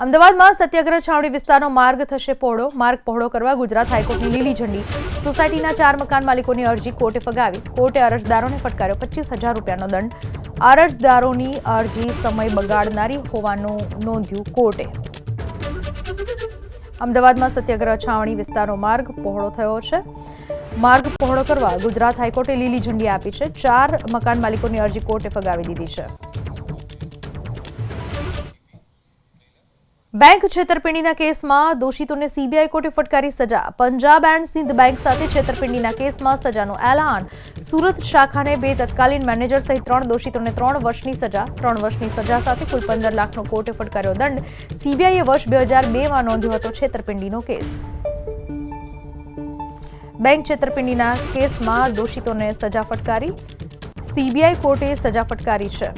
અમદાવાદમાં સત્યાગ્રહ છાવણી વિસ્તારનો માર્ગ થશે પહોળો. માર્ગ પહોળો કરવા ગુજરાત હાઈકોર્ટની લીલી ઝંડી. સોસાયટીના 4 મકાન માલિકોની અરજી કોર્ટે ફગાવી. કોર્ટે અરજદારોને ફટકાર્યો 25,000 રૂપિયાનો દંડ. અરજદારોની અરજી સમય બગાડનારી હોવાનું નોંધ્યું કોર્ટે. અમદાવાદમાં સત્યાગ્રહ છાવણી વિસ્તારનો માર્ગ પહોળો થયો છે. માર્ગ પહોળો કરવા ગુજરાત હાઈકોર્ટે લીલી ઝંડી આપી છે. 4 મકાન માલિકોની અરજી કોર્ટે ફગાવી દીધી છે. બેંક છેતરપિંડીના કેસમાં દોષિતોને સીબીઆઈ કોર્ટે ફટકારી સજા. પંજાબ એન્ડ સિંધ બેંક સાથે છેતરપિંડીના કેસમાં સજાનું એલાન. સુરત શાખાને 2 તત્કાલીન મેનેજર સહિત 3 દોષિતોને 3 વર્ષની સજા. 3 વર્ષની સજા સાથે કુલ 15 લાખનો કોર્ટે ફટકાર્યો દંડ. સીબીઆઈએ વર્ષ 2002માં નોંધ્યો હતો છેતરપિંડીનો કેસ. બેંક છેતરપિંડીના કેસમાં દોષિતોને સજા ફટકારી. સીબીઆઈ કોર્ટે સજા ફટકારી છે.